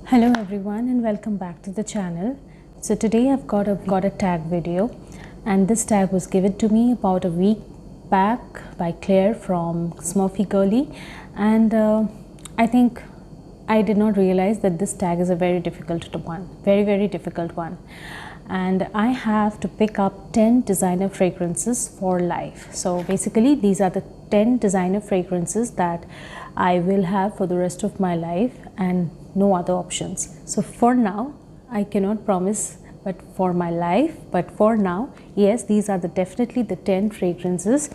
Hello everyone and welcome back to the channel. So today I've got a tag video, and this tag was given to me about a week back by Claire from Smurfy Girly, and I think I did not realize that this tag is a very difficult one, very difficult one. And I have to pick up 10 designer fragrances for life. So basically these are the 10 designer fragrances that I will have for the rest of my life and no other options. So for now, I cannot promise but for my life, but for now, yes, these are definitely the 10 fragrances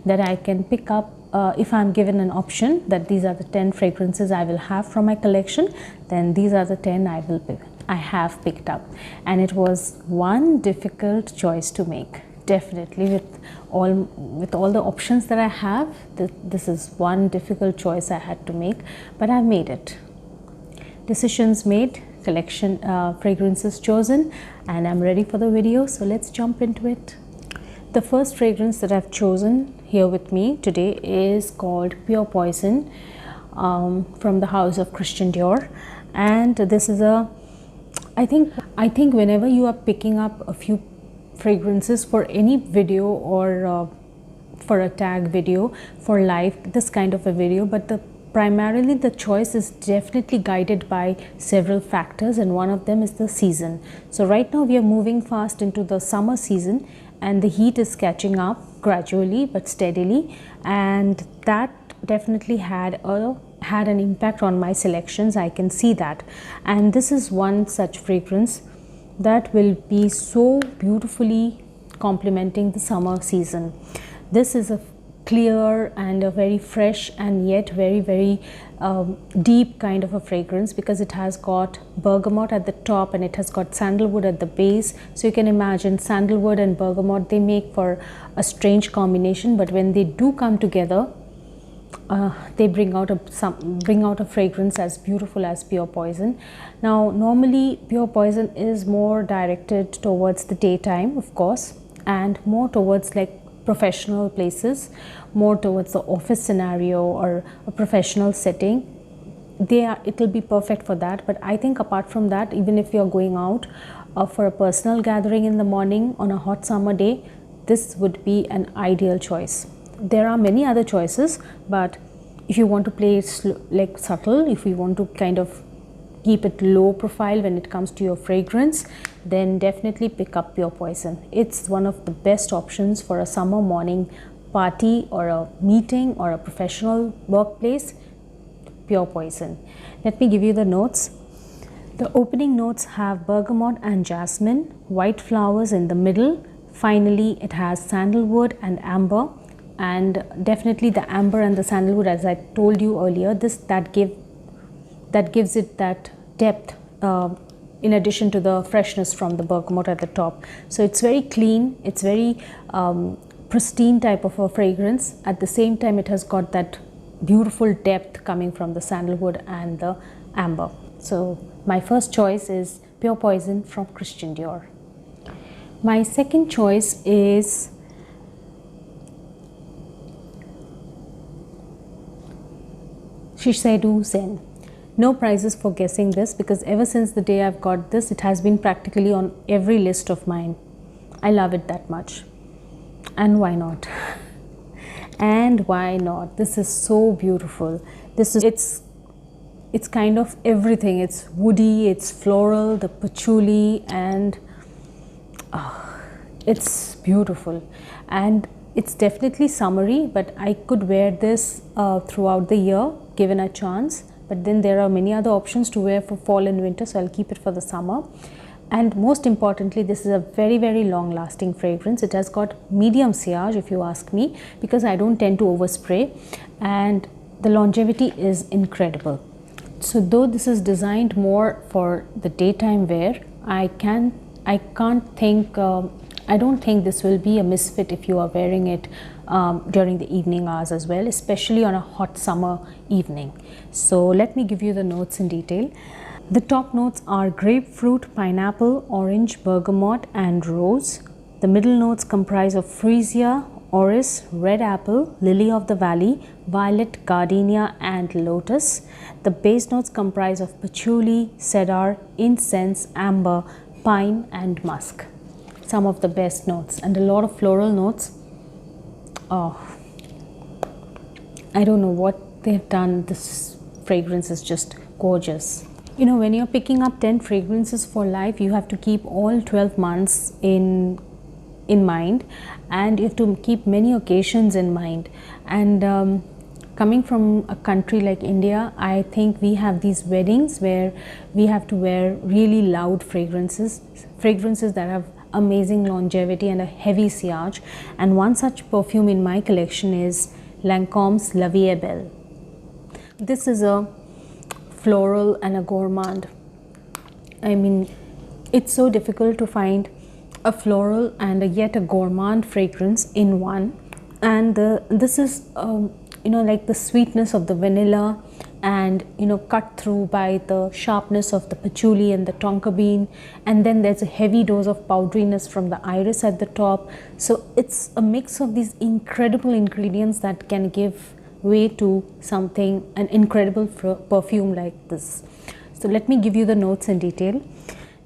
that I can pick up. If I'm given an option that these are the 10 fragrances I will have from my collection, then these are the 10 I have picked up. And it was one difficult choice to make. Definitely, with all the options that I have, this is one difficult choice I had to make, but I made it. Decisions made, collection fragrances chosen, and I'm ready for the video, so let's jump into it. The first fragrance that I've chosen here with me today is called Pure Poison from the house of Christian Dior, and this is I think whenever you are picking up a few fragrances for any video or for a tag video for live, this kind of a video, but primarily the choice is definitely guided by several factors, and one of them is the season. So right now we are moving fast into the summer season, and the heat is catching up gradually but steadily, and that definitely had an impact on my selections. I can see that, and this is one such fragrance that will be so beautifully complementing the summer season. This is a clear and a very fresh and yet very deep kind of a fragrance, because it has got bergamot at the top and it has got sandalwood at the base. So you can imagine sandalwood and bergamot, they make for a strange combination, but when they do come together, they bring out a fragrance as beautiful as Pure Poison. Now normally Pure Poison is more directed towards the daytime, of course, and more towards like professional places, more towards the office scenario or a professional setting. It will be perfect for that. But I think apart from that, even if you're going out for a personal gathering in the morning on a hot summer day, this would be an ideal choice. There are many other choices, but if you want to play it like subtle, if you want to kind of keep it low profile when it comes to your fragrance, then definitely pick up Pure Poison. It's one of the best options for a summer morning party or a meeting or a professional workplace. Pure Poison. Let me give you the notes. The opening notes have bergamot and jasmine, white flowers in the middle. Finally, it has sandalwood and amber, and definitely the amber and the sandalwood, as I told you earlier, that gives it that depth in addition to the freshness from the bergamot at the top. So it's very clean, it's very pristine type of a fragrance. At the same time, it has got that beautiful depth coming from the sandalwood and the amber. So my first choice is Pure Poison from Christian Dior. My second choice is Shiseido Zen. No prizes for guessing this, because ever since the day I've got this, it has been practically on every list of mine. I love it that much. And why not? And why not? This is so beautiful. It's kind of everything. It's woody, it's floral, the patchouli, and it's beautiful. And it's definitely summery, but I could wear this throughout the year given a chance. But then there are many other options to wear for fall and winter, so I'll keep it for the summer. And most importantly, this is a very long lasting fragrance. It has got medium sillage, if you ask me, because I don't tend to overspray, and the longevity is incredible. So though this is designed more for the daytime wear, I don't think this will be a misfit if you are wearing it during the evening hours as well, especially on a hot summer evening. So let me give you the notes in detail. The top notes are grapefruit, pineapple, orange, bergamot and rose. The middle notes comprise of freesia, Orris, Red Apple, Lily of the Valley, Violet, Gardenia and Lotus. The base notes comprise of patchouli, cedar, incense, amber, pine and musk. Some of the best notes, and a lot of floral notes. Oh, I don't know what they've done. This fragrance is just gorgeous. You know, when you're picking up 10 fragrances for life, you have to keep all 12 months in mind, and you have to keep many occasions in mind. And coming from a country like India, I think we have these weddings where we have to wear really loud fragrances that have amazing longevity and a heavy sillage. And one such perfume in my collection is Lancome's Vie Est Belle. This is a floral and a gourmand. I mean, it's so difficult to find a floral and yet a gourmand fragrance in one. And this is you know, like the sweetness of the vanilla, and you know, cut through by the sharpness of the patchouli and the tonka bean, and then there's a heavy dose of powderiness from the iris at the top. So it's a mix of these incredible ingredients that can give way to something, an incredible perfume like this. So let me give you the notes in detail.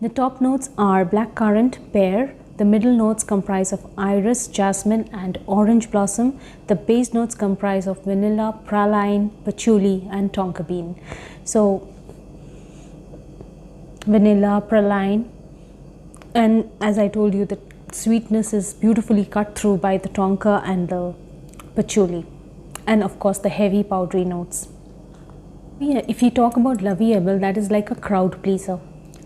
The top notes are blackcurrant, pear. The middle notes comprise of iris, jasmine and orange blossom. The base notes comprise of vanilla, praline, patchouli and tonka bean. So vanilla, praline, and as I told you, the sweetness is beautifully cut through by the tonka and the patchouli, and of course the heavy powdery notes. Yeah, if you talk about La Vie Est Belle, that is like a crowd pleaser.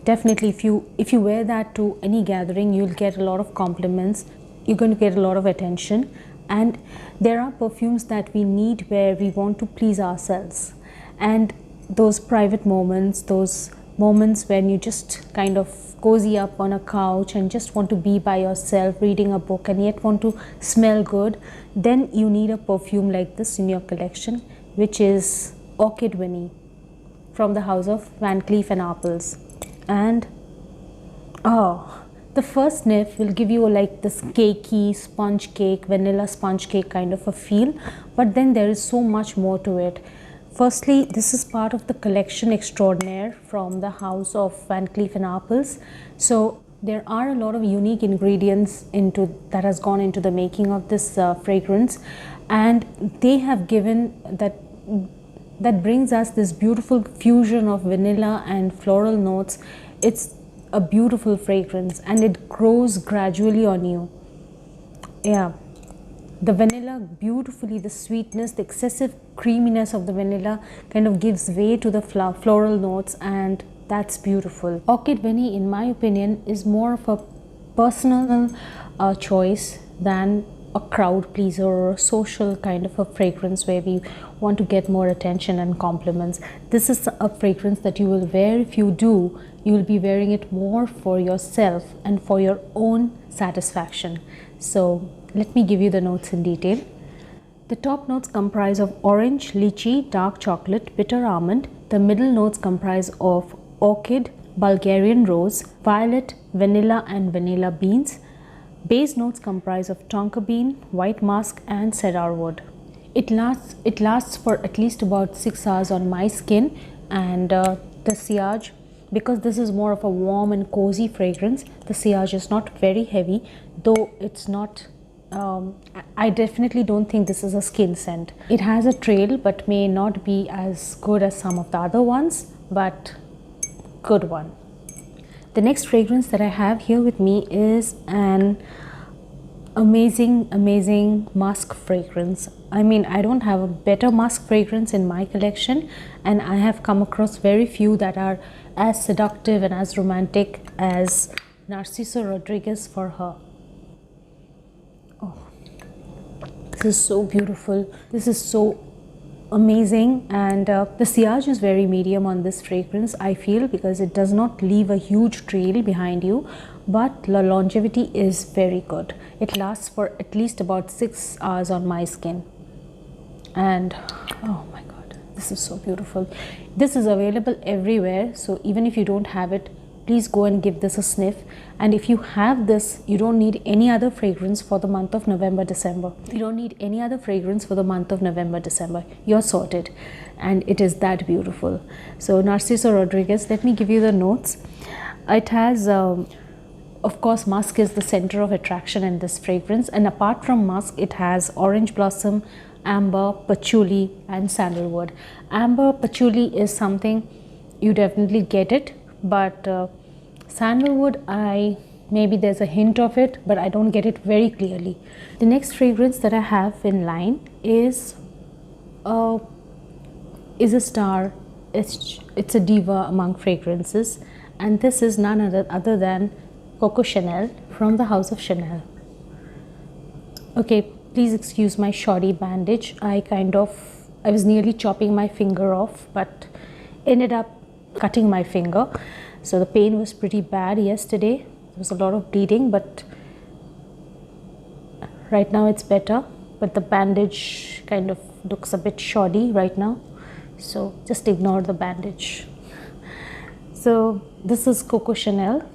Definitely, if you wear that to any gathering, you'll get a lot of compliments. You're going to get a lot of attention. And there are perfumes that we need where we want to please ourselves. And those private moments, those moments when you just kind of cozy up on a couch and just want to be by yourself reading a book and yet want to smell good, then you need a perfume like this in your collection, which is Orchid Vanille from the house of Van Cleef & Arpels. And oh, the first sniff will give you like this cakey sponge cake, vanilla sponge cake kind of a feel, but then there is so much more to it. Firstly, this is part of the collection extraordinaire from the house of Van Cleef & Arpels. So there are a lot of unique ingredients that has gone into the making of this fragrance, and they have given that brings us this beautiful fusion of vanilla and floral notes. It's a beautiful fragrance and it grows gradually on you. Yeah, the vanilla beautifully, the sweetness, the excessive creaminess of the vanilla kind of gives way to the floral notes, and that's beautiful. Orchid Vanille, in my opinion, is more of a personal choice than a crowd pleaser or a social kind of a fragrance where we want to get more attention and compliments. This is a fragrance that you will wear. If you do, you will be wearing it more for yourself and for your own satisfaction. So let me give you the notes in detail. The top notes comprise of orange, lychee, dark chocolate, bitter almond. The middle notes comprise of orchid, Bulgarian rose, violet, vanilla and vanilla beans. Base notes comprise of tonka bean, white musk and cedar wood. It lasts for at least about 6 hours on my skin, and the sillage, because this is more of a warm and cozy fragrance, the sillage is not very heavy, though it's not I definitely don't think this is a skin scent. It has a trail but may not be as good as some of the other ones, but good one. The next fragrance that I have here with me is an amazing musk fragrance. I mean, I don't have a better musk fragrance in my collection, and I have come across very few that are as seductive and as romantic as Narciso Rodriguez for her. Oh, this is so beautiful. This is so amazing, and the sillage is very medium on this fragrance, I feel, because it does not leave a huge trail behind you, but the longevity is very good. It lasts for at least about 6 hours on my skin, and oh my god, this is so beautiful. This is available everywhere, so even if you don't have it, please go and give this a sniff. And if you have this, you don't need any other fragrance for the month of November, December. You don't need any other fragrance for the month of November, December. You're sorted. And it is that beautiful. So Narciso Rodriguez, let me give you the notes. It has of course, musk is the center of attraction in this fragrance, and apart from musk, it has orange blossom, amber, patchouli and sandalwood. Amber, patchouli is something you definitely get it, but sandalwood, maybe there's a hint of it, but I don't get it very clearly. The next fragrance that I have in line is a star. It's a diva among fragrances, and this is none other than Coco Chanel from the house of Chanel. Okay, please excuse my shoddy bandage. I was nearly chopping my finger off, but ended up cutting my finger. So the pain was pretty bad yesterday. There was a lot of bleeding, but right now it's better. But the bandage kind of looks a bit shoddy right now. So just ignore the bandage. So this is Coco Chanel.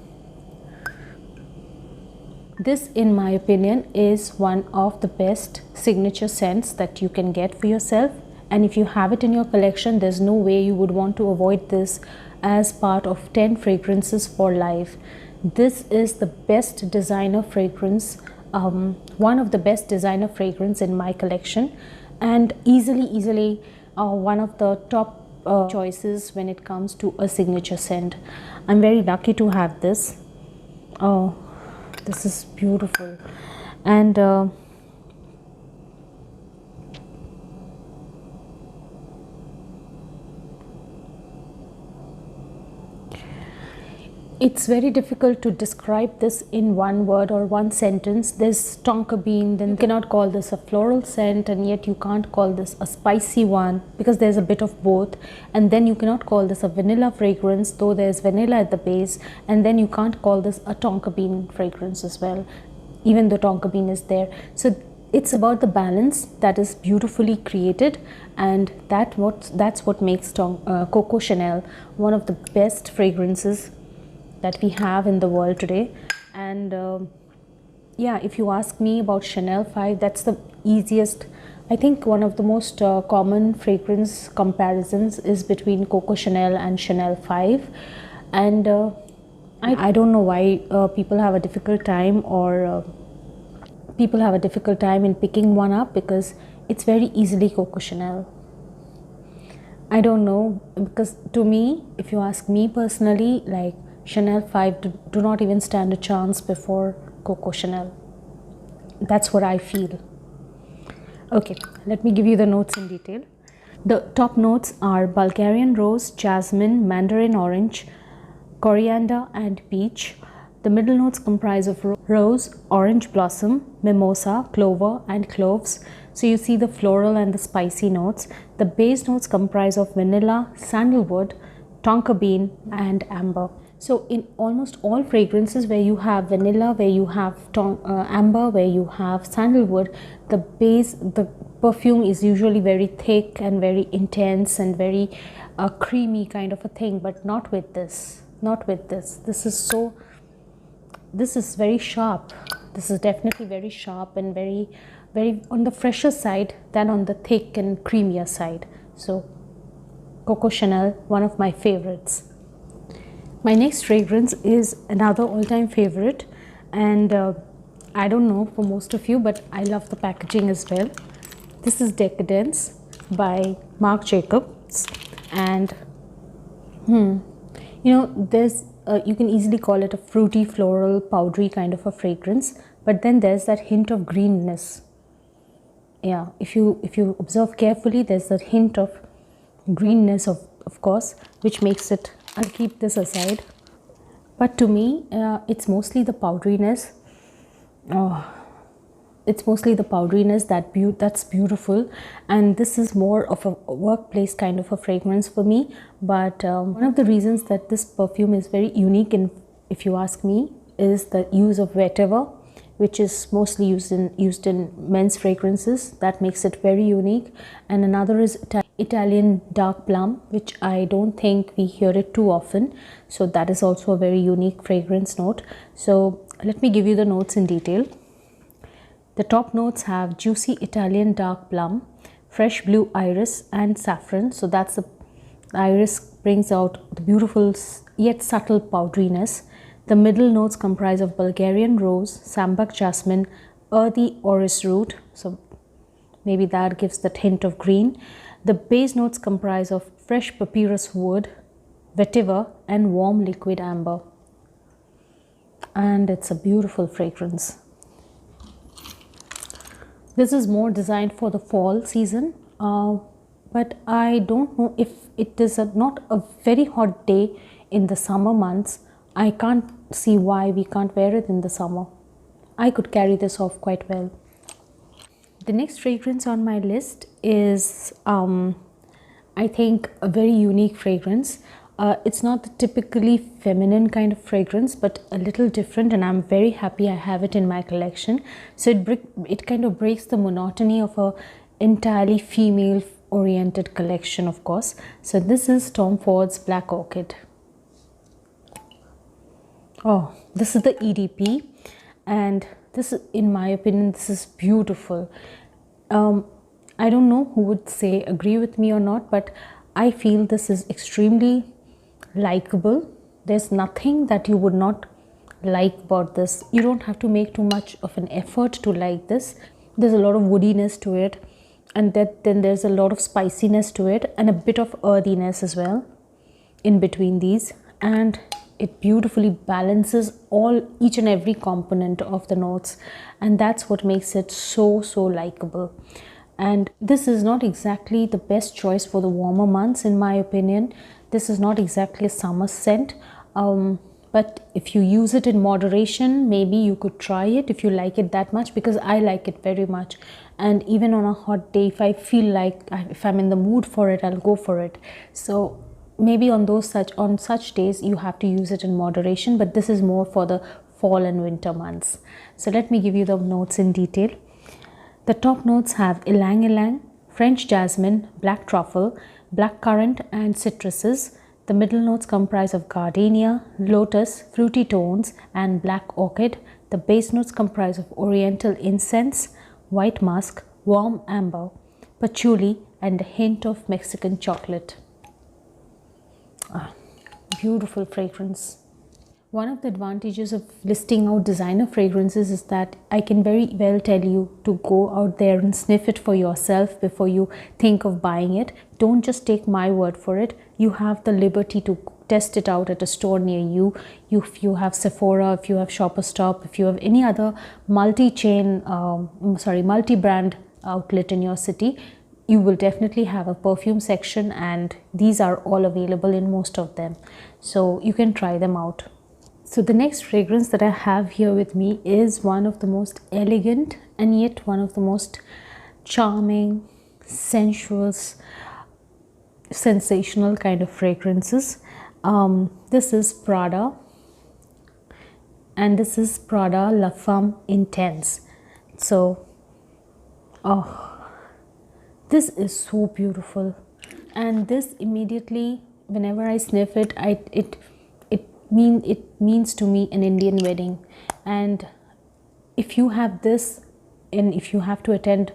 This, in my opinion, is one of the best signature scents that you can get for yourself. And if you have it in your collection, there's no way you would want to avoid this as part of 10 fragrances for life. This is the best designer fragrance, one of the best designer fragrance in my collection, and easily one of the top choices when it comes to a signature scent. I'm very lucky to have this. Oh, this is beautiful. And it's very difficult to describe this in one word or one sentence. There's tonka bean, then you cannot call this a floral scent, and yet you can't call this a spicy one because there's a bit of both. And then you cannot call this a vanilla fragrance, though there's vanilla at the base. And then you can't call this a tonka bean fragrance as well, even though tonka bean is there. So it's about the balance that is beautifully created, and that's what makes Coco Chanel one of the best fragrances that we have in the world today. And yeah, if you ask me about Chanel 5, that's the easiest. I think one of the most common fragrance comparisons is between Coco Chanel and Chanel 5. And I don't know why people have a difficult time, or people have a difficult time in picking one up, because it's very easily Coco Chanel. I don't know, because to me, if you ask me personally, like Chanel 5 do not even stand a chance before Coco Chanel. That's what I feel. Okay, let me give you the notes in detail. The top notes are Bulgarian rose, jasmine, mandarin orange, coriander and peach. The middle notes comprise of rose, orange blossom, mimosa, clover and cloves. So you see the floral and the spicy notes. The base notes comprise of vanilla, sandalwood, tonka bean and amber. So in almost all fragrances where you have vanilla, where you have amber, where you have sandalwood, the perfume is usually very thick and very intense and very creamy kind of a thing, but not with this. Not with this. This is very sharp. This is definitely very sharp and very on the fresher side than on the thick and creamier side. So Coco Chanel, one of my favorites. My next fragrance is another all-time favorite, and I don't know for most of you, but I love the packaging as well. This is Decadence by Marc Jacobs, and you know, there's you can easily call it a fruity, floral, powdery kind of a fragrance, but then there's that hint of greenness. Yeah, if you observe carefully, there's that hint of greenness of course, which makes it. I'll keep this aside, but to me it's mostly the powderiness. It's mostly the powderiness that's beautiful, and this is more of a workplace kind of a fragrance for me. But one of the reasons that this perfume is very unique, if you ask me, is the use of vetiver, which is mostly used in men's fragrances. That makes it very unique. And another is Italian dark plum, which I don't think we hear it too often. So that is also a very unique fragrance note. So let me give you the notes in detail. The top notes have juicy Italian dark plum, fresh blue iris and saffron. So that's the iris brings out the beautiful yet subtle powderiness. The middle notes comprise of Bulgarian rose, sambac jasmine, earthy orris root. So maybe that gives that hint of green. The base notes comprise of fresh papyrus wood, vetiver and warm liquid amber. And it's a beautiful fragrance. This is more designed for the fall season, but I don't know if it is not a very hot day in the summer months. I can't see why we can't wear it in the summer. I could carry this off quite well. The next fragrance on my list is, I think, a very unique fragrance. It's not the typically feminine kind of fragrance, but a little different, and I'm very happy I have it in my collection. So it kind of breaks the monotony of a entirely female oriented collection, of course. So this is Tom Ford's Black Orchid. Oh, this is the EDP, and this is, in my opinion, this is beautiful. I don't know who would say agree with me or not, but I feel this is extremely likable. There's nothing that you would not like about this. You don't have to make too much of an effort to like this. There's a lot of woodiness to it, and then there's a lot of spiciness to it, and a bit of earthiness as well in between these, and it beautifully balances each and every component of the notes, and that's what makes it so likable. And this is not exactly the best choice for the warmer months, in my opinion. This is not exactly a summer scent, but if you use it in moderation, maybe you could try it if you like it that much, because I like it very much. And even on a hot day, if I feel like, if I'm in the mood for it, I'll go for it. So maybe on such days you have to use it in moderation, but this is more for the fall and winter months. So let me give you the notes in detail. The top notes have ylang ylang, French jasmine, black truffle, black currant and citruses. The middle notes comprise of gardenia, lotus, fruity tones and black orchid. The base notes comprise of oriental incense, white musk, warm amber, patchouli and a hint of Mexican chocolate. Beautiful fragrance. One of the advantages of listing out designer fragrances is that I can very well tell you to go out there and sniff it for yourself before you think of buying it. Don't just take my word for it. You have the liberty to test it out at a store near you. If you have Sephora, if you have Shopper Stop, if you have any other multi-brand outlet in your city, you will definitely have a perfume section, and these are all available in most of them. So you can try them out. So the next fragrance that I have here with me is one of the most elegant and yet one of the most charming, sensuous, sensational kind of fragrances. This is Prada, and this is Prada La Femme Intense. So, this is so beautiful, and this immediately, whenever I sniff it, it means to me an Indian wedding. And if you have this, and if you have to attend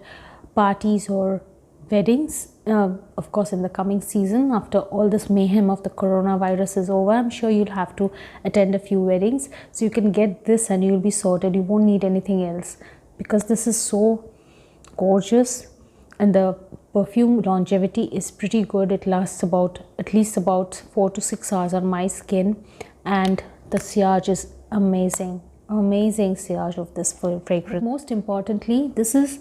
parties or weddings, of course in the coming season, after all this mayhem of the coronavirus is over, I'm sure you'll have to attend a few weddings. So you can get this and you'll be sorted. You won't need anything else, because this is so gorgeous, and the perfume longevity is pretty good. It lasts at least about 4 to 6 hours on my skin, and the sillage is amazing sillage of this fragrance. Most importantly, this is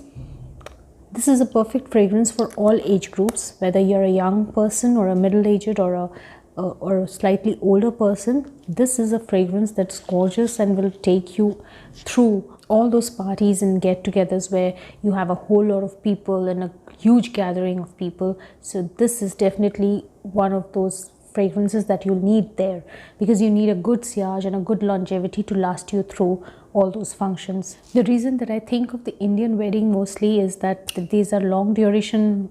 a perfect fragrance for all age groups, whether you're a young person or a middle-aged or a slightly older person. This is a fragrance that's gorgeous and will take you through all those parties and get-togethers where you have a whole lot of people and a huge gathering of people. So this is definitely one of those fragrances that you'll need there, because you need a good sillage and a good longevity to last you through all those functions. The reason that I think of the Indian wedding mostly is that these are long duration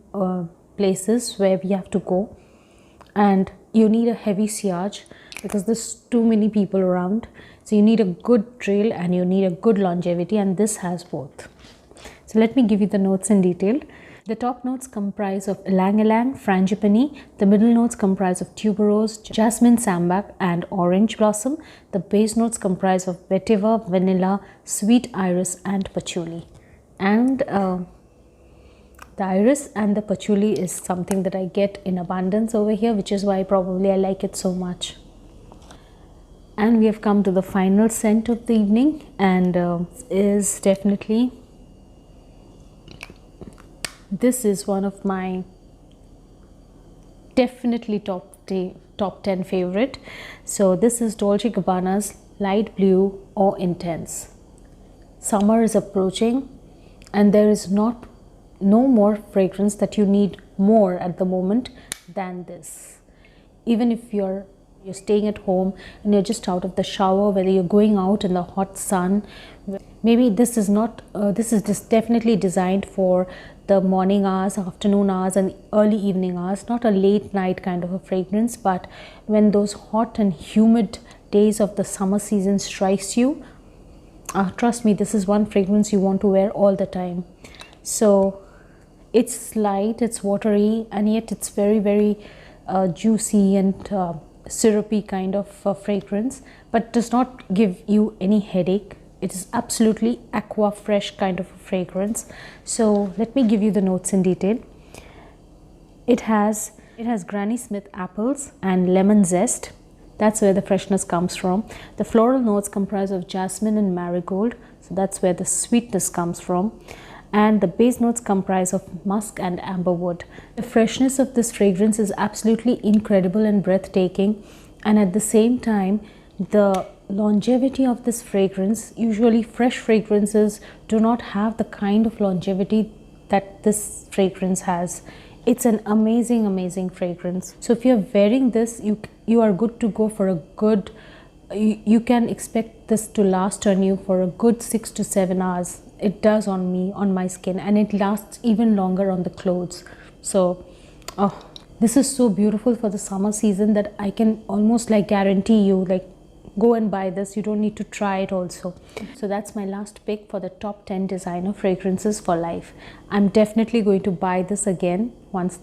places where we have to go and you need a heavy sillage because there's too many people around. So you need a good trail and you need a good longevity, and this has both. So let me give you the notes in detail. The top notes comprise of ylang ylang, frangipani. The middle notes comprise of tuberose, jasmine, sambac and orange blossom. The base notes comprise of vetiver, vanilla, sweet iris and patchouli. And the iris and the patchouli is something that I get in abundance over here, which is why probably I like it so much. And we have come to the final scent of the evening, and is definitely, this is one of my definitely top 10 favorite. So this is Dolce Gabbana's Light Blue or Intense. Summer is approaching and there is no more fragrance that you need more at the moment than this. Even if you're staying at home and you're just out of the shower, whether you're going out in the hot sun, maybe this is not this is just definitely designed for the morning hours, afternoon hours and early evening hours. Not a late night kind of a fragrance, but when those hot and humid days of the summer season strikes you, trust me, this is one fragrance you want to wear all the time. So it's light, it's watery, and yet it's very juicy and syrupy kind of fragrance, but does not give you any headache. It is absolutely aqua fresh kind of a fragrance. So let me give you the notes in detail. It has Granny Smith apples and lemon zest. That's where the freshness comes from. The floral notes comprise of jasmine and marigold, so that's where the sweetness comes from. And the base notes comprise of musk and amberwood. The freshness of this fragrance is absolutely incredible and breathtaking, and at the same time the longevity of this fragrance, usually fresh fragrances do not have the kind of longevity that this fragrance has. It's an amazing fragrance. So if you're wearing this, you are good to go for a good, you can expect this to last on you for a good 6 to 7 hours. It does on me, on my skin, and it lasts even longer on the clothes. So this is so beautiful for the summer season that I can almost like guarantee you, like, go and buy this. You don't need to try it also. So that's my last pick for the top 10 designer fragrances for life. I'm definitely going to buy this again once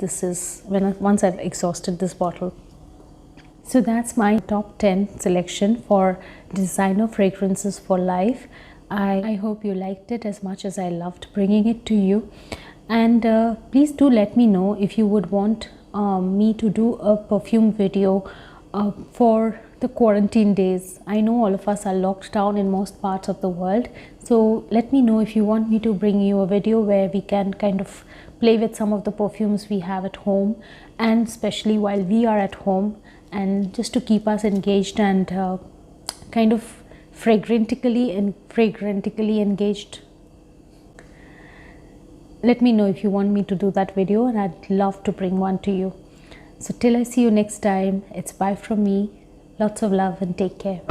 once I've exhausted this bottle. So that's my top 10 selection for designer fragrances for life. I hope you liked it as much as I loved bringing it to you. And please do let me know if you would want me to do a perfume video for the quarantine days. I know all of us are locked down in most parts of the world, so let me know if you want me to bring you a video where we can kind of play with some of the perfumes we have at home, and especially while we are at home, and just to keep us engaged and kind of fragrantically engaged. Let me know if you want me to do that video, and I'd love to bring one to you. So till I see you next time, it's bye from me. Lots of love and take care.